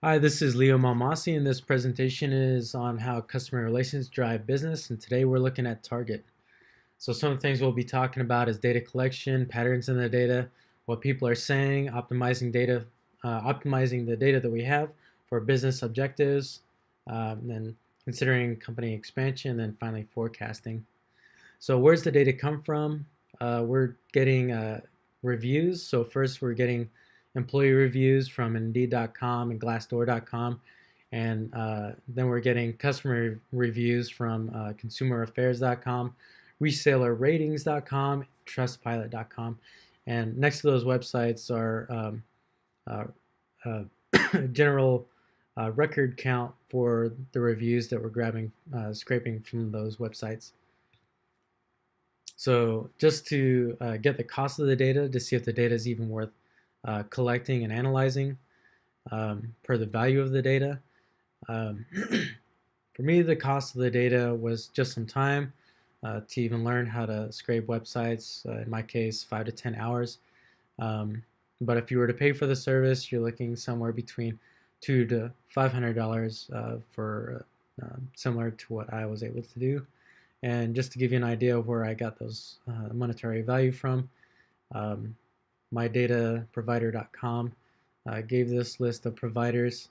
Hi, this is Leo Malmasi, and this presentation is on how customer relations drive business. And today we're looking at Target. So, some of the things we'll be talking about is data collection, patterns in the data, what people are saying, optimizing the data that we have for business objectives, then considering company expansion, and then finally forecasting. So, where's the data come from? We're getting reviews. So, first, we're getting employee reviews from Indeed.com and Glassdoor.com. And then we're getting customer reviews from ConsumerAffairs.com, ResellerRatings.com, TrustPilot.com. And next to those websites are uh, general record count for the reviews that we're scraping from those websites. So just to get the cost of the data to see if the data is even worth collecting and analyzing per the value of the data. Um, for me, the cost of the data was just some time to even learn how to scrape websites. In my case, 5 to 10 hours. But if you were to pay for the service, you're looking somewhere between $200 to $500 for similar to what I was able to do. And just to give you an idea of where I got those monetary value from, mydataprovider.com gave this list of providers,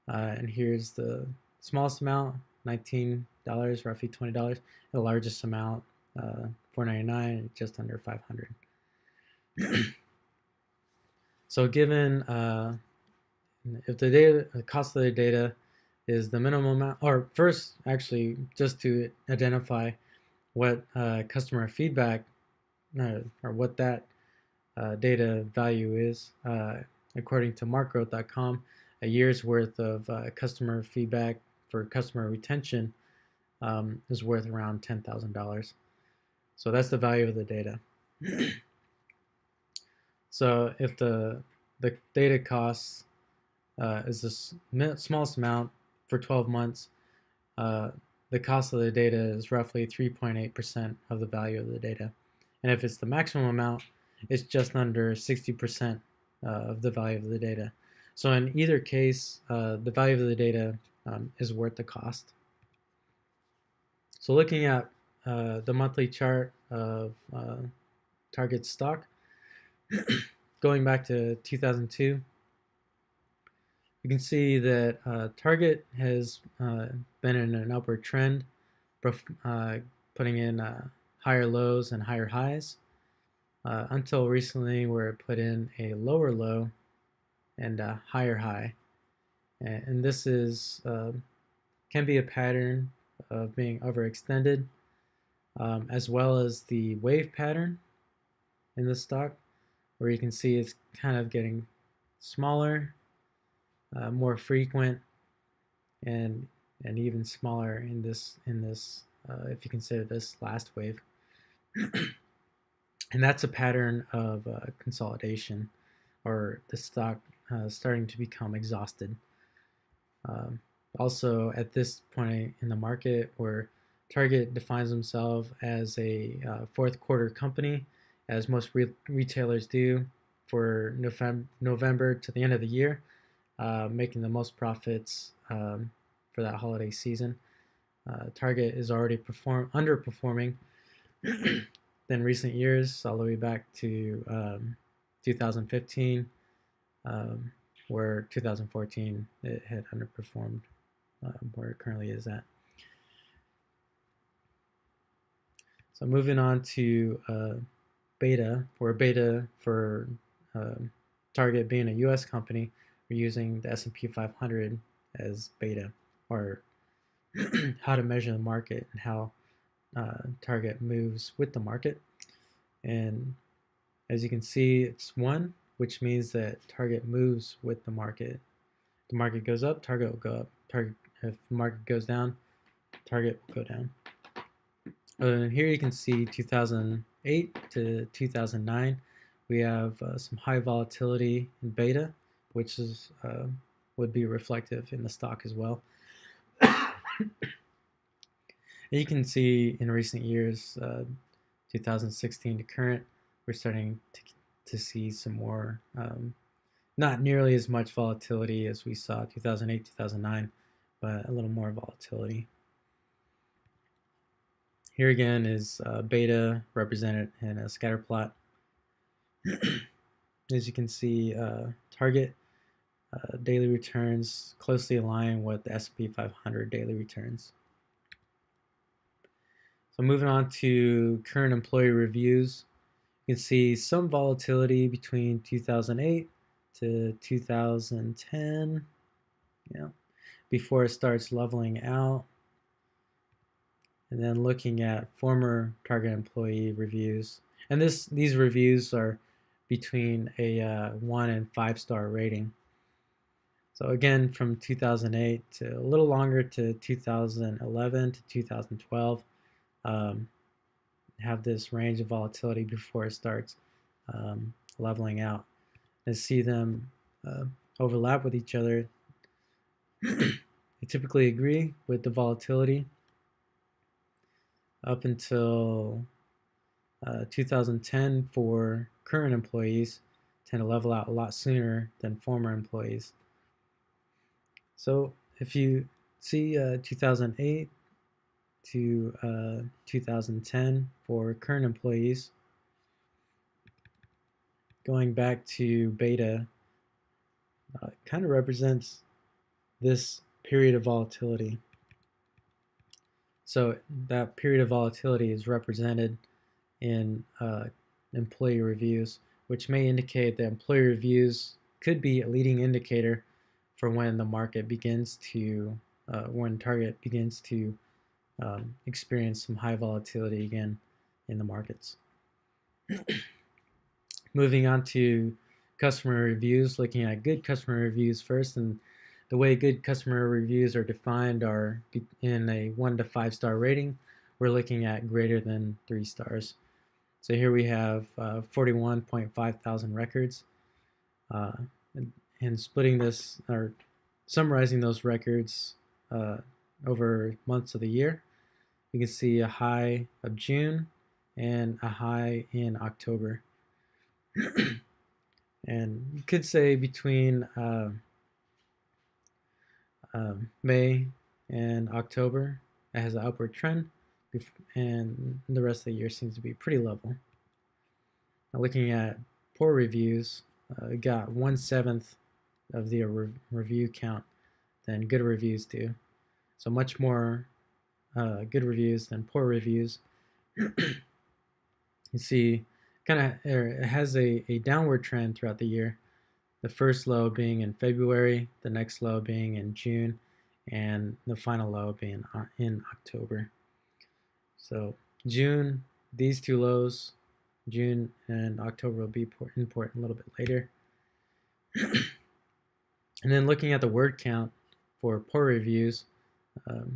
and here's the smallest amount, $19, roughly $20. The largest amount, $4.99, just under $500. So given if the cost of the data is the minimum amount, or first actually just to identify what customer feedback or what that data value is. According to markgrowth.com, a year's worth of customer feedback for customer retention is worth around $10,000. So that's the value of the data. So if the data costs is the smallest amount for 12 months, the cost of the data is roughly 3.8% of the value of the data. And if it's the maximum amount, it's just under 60% of the value of the data. So in either case, the value of the data is worth the cost. So looking at the monthly chart of Target stock, going back to 2002, you can see that Target has been in an upward trend, putting in higher lows and higher highs, until recently where it put in a lower low and a higher high. And this is can be a pattern of being overextended, as well as the wave pattern in the stock, where you can see it's kind of getting smaller, more frequent, and even smaller in this if you consider this last wave. And that's a pattern of consolidation, or the stock starting to become exhausted. Also, at this point in the market, where Target defines themselves as a fourth quarter company, as most retailers do for November to the end of the year, making the most profits for that holiday season. Target is already underperforming than recent years, all the way back to 2015, where 2014 it had underperformed where it currently is at. So moving on to beta, for Target being a U.S. company, we're using the S&P 500 as beta, or how to measure the market and how Target moves with the market. And as you can see, it's 1, which means that Target moves with the market. If the market goes up, Target will go up. If the market goes down, Target will go down. And here you can see 2008 to 2009, we have some high volatility in beta, which is would be reflective in the stock as well. And you can see in recent years, 2016 to current, we're starting to see some more Not nearly as much volatility as we saw 2008, 2009, but a little more volatility. Here again is beta represented in a scatter plot. As you can see, target daily returns closely align with the S&P 500 daily returns. So moving on to current employee reviews, you can see some volatility between 2008 to 2010, before it starts leveling out. And then looking at former target employee reviews, and these reviews are between a 1 and 5-star rating. So again, from 2008 to a little longer to 2011 to 2012, have this range of volatility before it starts leveling out. And see them overlap with each other. They typically agree with the volatility up until 2010 for current employees tend to level out a lot sooner than former employees. So if you see 2008 to 2010 for current employees, going back to beta, kind of represents this period of volatility. So that period of volatility is represented in employee reviews, which may indicate that employee reviews could be a leading indicator for when the market begins to, when target begins to experience some high volatility again in the markets. Moving on to customer reviews, looking at good customer reviews first, and the way good customer reviews are defined are in a 1 to 5-star rating. We're looking at greater than 3 stars. So here we have 41.5 thousand records, and splitting this or summarizing those records over months of the year. You can see a high of June and a high in October. And you could say between May and October, it has an upward trend, and the rest of the year seems to be pretty level. Now looking at poor reviews, got 1/7 of the review count than good reviews do. So much more good reviews than poor reviews. You see, it has a downward trend throughout the year. The first low being in February, the next low being in June, and the final low being in October. So June, these two lows, June and October, will be important a little bit later. And then looking at the word count for poor reviews, the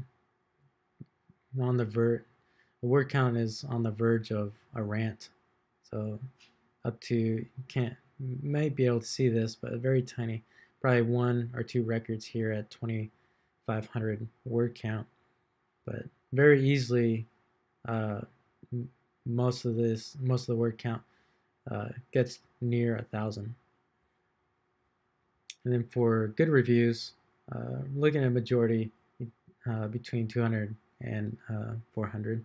word count is on the verge of a rant. So up to, might be able to see this, but very tiny, probably 1 or 2 records here at 2,500 word count, but very easily most of the word count gets near 1,000. And then for good reviews, looking at majority between 200 and 400.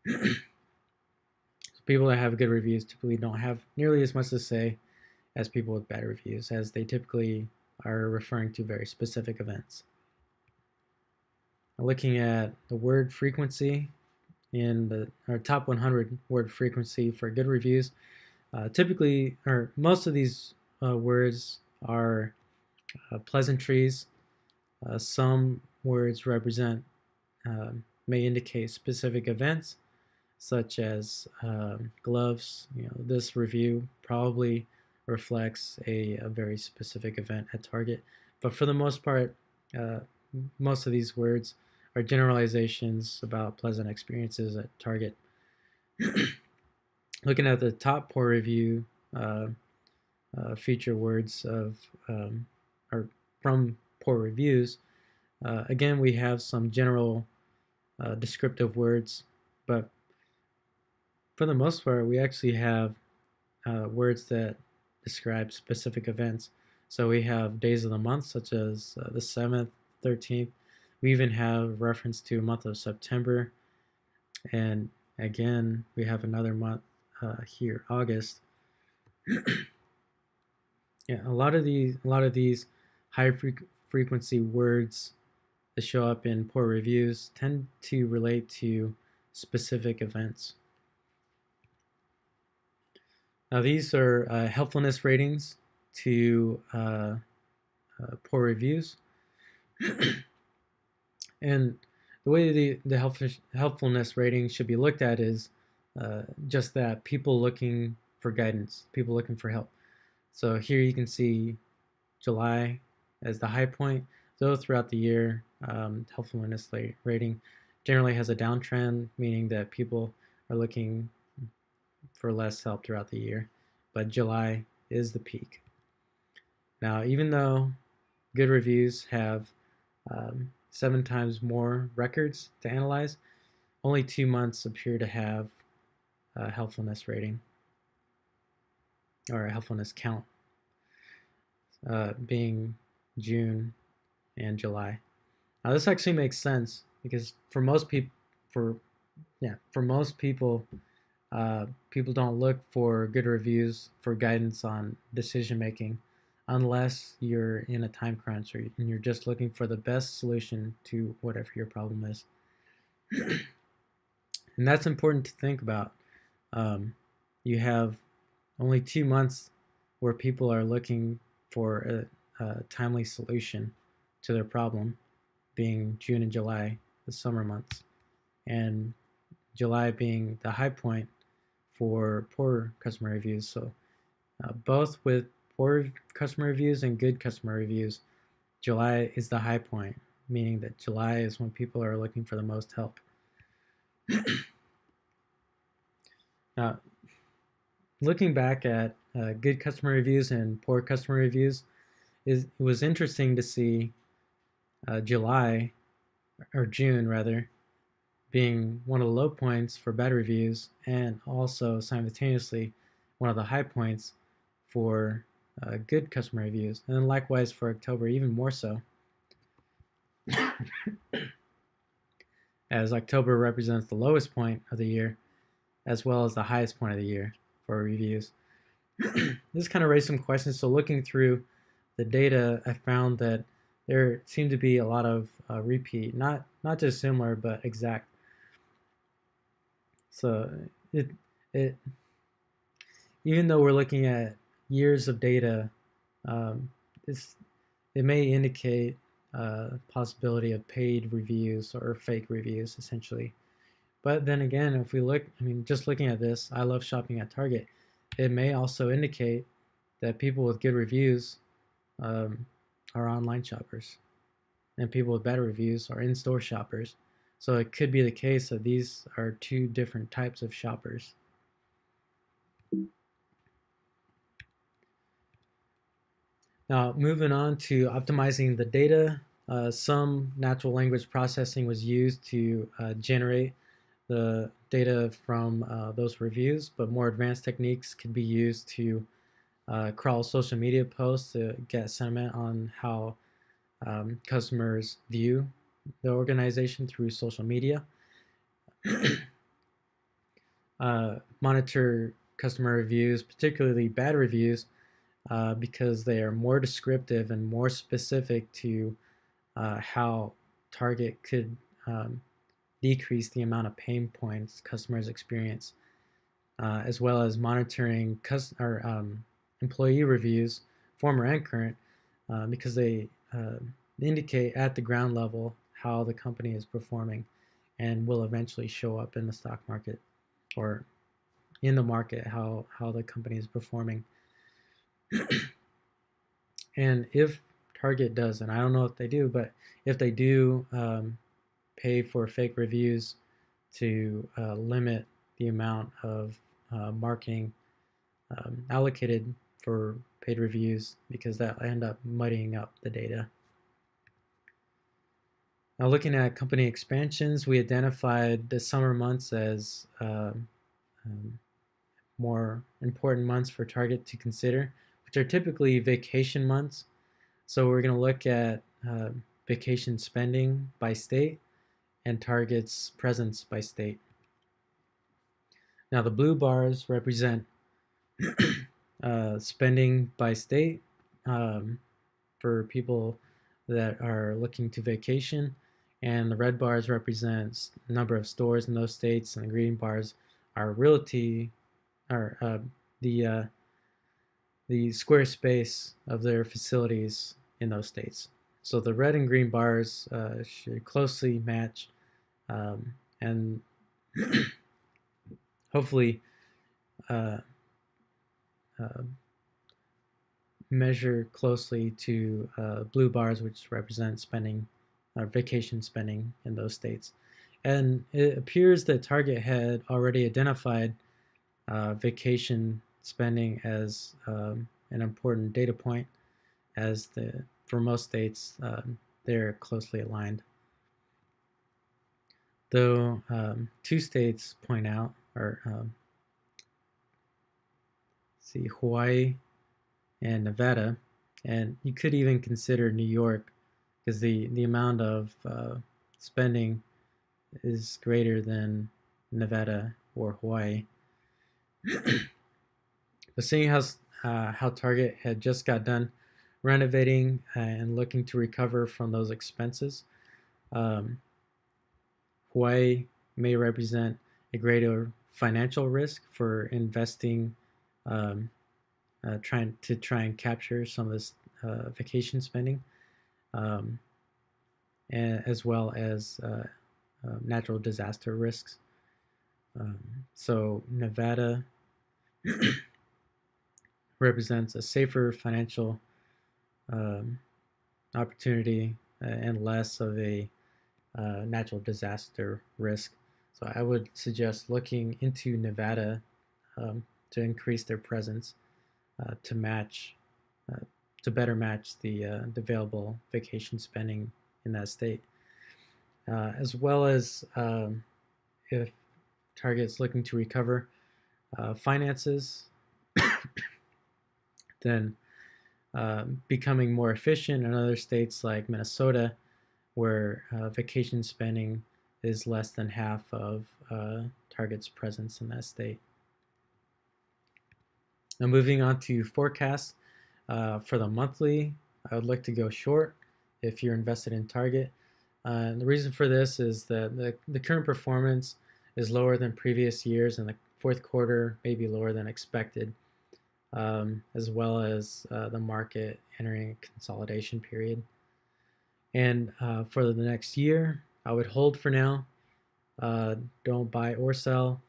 So people that have good reviews typically don't have nearly as much to say as people with bad reviews, as they typically are referring to very specific events. Now looking at the word frequency in our top 100 word frequency for good reviews, typically, or most of these words are pleasantries. Some words represent, may indicate specific events, such as gloves. This review probably reflects a very specific event at Target. But for the most part, most of these words are generalizations about pleasant experiences at Target. Looking at the top poor review feature words or from poor reviews, again, we have some general descriptive words, but for the most part, we actually have words that describe specific events. So we have days of the month, such as the 7th, 13th. We even have reference to a month of September. And again, we have another month here, August. Yeah, a lot of these high frequency words that show up in poor reviews tend to relate to specific events. Now these are helpfulness ratings to poor reviews. And the way the helpfulness rating should be looked at is just that, people looking for guidance, people looking for help. So here you can see July as the high point, though throughout the year, helpfulness rating generally has a downtrend, meaning that people are looking for less help throughout the year, but July is the peak. Now, even though good reviews have 7 times more records to analyze, only 2 months appear to have a helpfulness rating or a helpfulness count, being June and July. Now, this actually makes sense because for most people, people don't look for good reviews for guidance on decision making unless you're in a time crunch or you're just looking for the best solution to whatever your problem is. And that's important to think about. You have only 2 months where people are looking for a timely solution to their problem, being June and July, the summer months, and July being the high point for poor customer reviews. So both with poor customer reviews and good customer reviews, July is the high point, meaning that July is when people are looking for the most help. Now, looking back at good customer reviews and poor customer reviews, it was interesting to see July, or June rather, being one of the low points for bad reviews and also simultaneously one of the high points for good customer reviews, and then likewise for October, even more so, as October represents the lowest point of the year as well as the highest point of the year for reviews. This kind of raised some questions. So looking through the data, I found that there seemed to be a lot of repeat, not just similar, but exact. So it even though we're looking at years of data, it may indicate possibility of paid reviews or fake reviews, essentially. But then again, if we look, just looking at this, I love shopping at Target. It may also indicate that people with good reviews are online shoppers, and people with bad reviews are in-store shoppers. So it could be the case that these are 2 different types of shoppers. Now, moving on to optimizing the data, some natural language processing was used to generate the data from those reviews, but more advanced techniques could be used to crawl social media posts to get sentiment on how customers view the organization through social media. Monitor customer reviews, particularly bad reviews, because they are more descriptive and more specific to how Target could decrease the amount of pain points customers experience, as well as monitoring employee reviews, former and current, because they indicate at the ground level how the company is performing and will eventually show up in the stock market or in the market how the company is performing. And if Target does, and I don't know if they do, but if they do pay for fake reviews to limit the amount of marketing allocated for paid reviews, because that will end up muddying up the data. Now, looking at company expansions, we identified the summer months as more important months for Target to consider which are typically vacation months. So we're going to look at vacation spending by state and Target's presence by state. Now the blue bars represent spending by state for people that are looking to vacation, and the red bars represents number of stores in those states, and the green bars are realty, or the square space of their facilities in those states. So the red and green bars should closely match, and hopefully uh, uh, measure closely to blue bars, which represent spending or vacation spending in those states. And it appears that Target had already identified vacation spending as an important data point, as for most states they're closely aligned. Though two states point out, or see, Hawaii and Nevada, and you could even consider New York, because the amount of spending is greater than Nevada or Hawaii. But seeing how Target had just got done renovating and looking to recover from those expenses, Hawaii may represent a greater financial risk for investing, try and capture some of this vacation spending, and as well as natural disaster risks. So Nevada represents a safer financial opportunity and less of a natural disaster risk. So I would suggest looking into Nevada to increase their presence to better match the available vacation spending in that state, as well as if Target's looking to recover finances, then becoming more efficient in other states like Minnesota, where vacation spending is less than half of Target's presence in that state. Now moving on to forecasts for the monthly, I would like to go short if you're invested in Target. The reason for this is that the current performance is lower than previous years, and the fourth quarter may be lower than expected, as well as the market entering a consolidation period. And for the next year, I would hold for now. Don't buy or sell.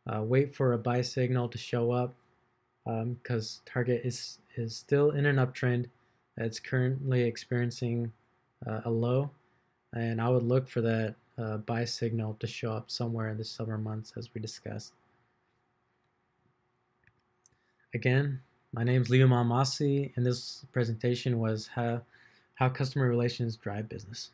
Wait for a buy signal to show up, because Target is still in an uptrend. It's currently experiencing a low, and I would look for that buy signal to show up somewhere in the summer months, as we discussed. Again, my name is Leo Mamasi, and this presentation was how customer relations drive business.